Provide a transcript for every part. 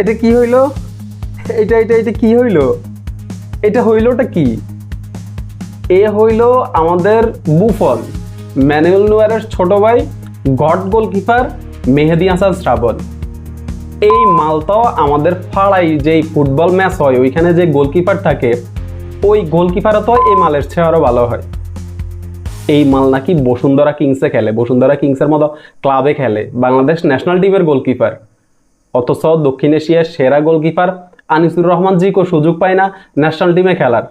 এটা কি হইলো? এটা কি হইলো? এটা হইলোটা কি? এ হইলো আমাদের বুফন, ম্যানুয়েল নয়্যারের ছোট ভাই, গড গোলকিপার মেহেদী হাসান শ্রাবণ। এই মালটাও আমাদের পাড়ায় যেই ফুটবল ম্যাচ হয় ওইখানে যে গোলকিপার থাকে, ওই গোলকিপারও তো এই মালের চেয়ে আরো ভালো হয়। এই মাল নাকি বসুন্ধরা কিংসে খেলে, বসুন্ধরা কিংসের মতো ক্লাবে খেলে, বাংলাদেশ ন্যাশনাল টিমের গোলকিপার। অথচ দক্ষিণ এশিয়ার সেরা গোলকিপার আনিসুর রহমান জিকো সুযোগ পায় না ন্যাশনাল টিমে খেলার।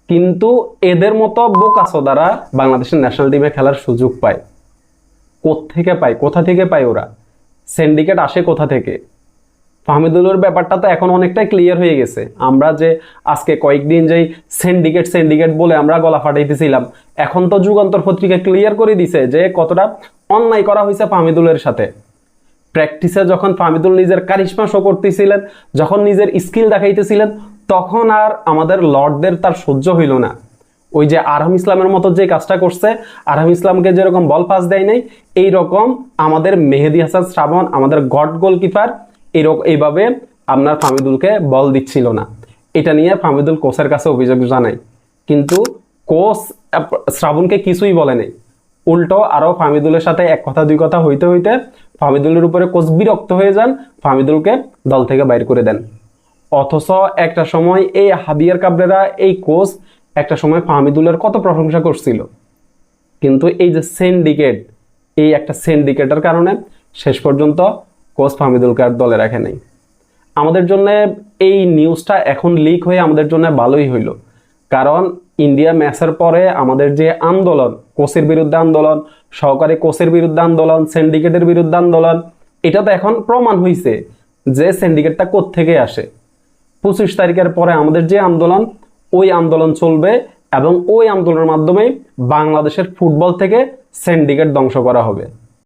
কিন্তু এদের মতো বোকাচোদারা বাংলাদেশের ন্যাশনাল টিমে খেলার সুযোগ পায়। কোথা থেকে পায় ওরা? সিন্ডিকেট আসে কোথা থেকে? ফাহমিদুলের ব্যাপারটা তো এখন অনেকটাই ক্লিয়ার হয়ে গেছে। আমরা যে আজকে কয়েকদিন যেই সিন্ডিকেট বলে আমরা গলা ফাটাইতেছিলাম, এখন তো যুগান্তর পত্রিকা ক্লিয়ার করে দিছে যে কতটা অন্যায় করা হয়েছে ফাহমিদুলের সাথে। প্র্যাকটিসে যখন ফাহমিদুল নিজের কারিশমা শো করতেছিলেন, যখন নিজের স্কিল দেখাইতেছিলেন, তখন আর আমাদের লর্ডদের তার সহ্য হইল না। ওই যে আরহাম ইসলামের মতো যে কাজটা করছে, আরহাম ইসলামকে যেরকম বল পাস দেয় নাই, এইরকম আমাদের মেহেদী হাসান শ্রাবণ, আমাদের গড গোলকিপার এইভাবে আপনার ফাহমিদুলকে বল দিচ্ছিল না। এটা নিয়ে ফাহমিদুল কোচের কাছে অভিযোগ জানায়, কিন্তু কোচ শ্রাবণকে কিছুই বলে নাই। উল্টো আরো ফাহমিদুলের সাথে এক কথা দুই কথা হইতে হইতে ফাহমিদুলের উপরে কোচ বিরক্ত হয়ে যান, ফাহমিদুলকে দল থেকে বাইর করে দেন। অথচ একটা সময় এই হাবিয়ার কাবরেরা, এই কোচ একটা সময় ফাহমিদুলের কত প্রশংসা করছিল। কিন্তু এই যে সিন্ডিকেট, এই একটা সিন্ডিকেটের কারণে শেষ পর্যন্ত কোচ ফাহমিদুলকে আর দলে রাখে নাই। আমাদের জন্য এই নিউজটা এখন লিক হয়ে আমাদের জন্য ভালোই হইল, কারণ ইন্ডিয়া ম্যাচের পরে আমাদের যে আন্দোলন, কোচের বিরুদ্ধে আন্দোলন, সহকারী কোচের বিরুদ্ধে আন্দোলন, সিন্ডিকেটের বিরুদ্ধে আন্দোলন, এটা তো এখন প্রমাণ হয়েছে যে সিন্ডিকেটটা কোত্থেকে আসে। 25 তারিখের পরে আমাদের যে আন্দোলন, ওই আন্দোলন চলবে এবং ওই আন্দোলনের মাধ্যমে বাংলাদেশের ফুটবল থেকে সিন্ডিকেট ধ্বংস করা হবে।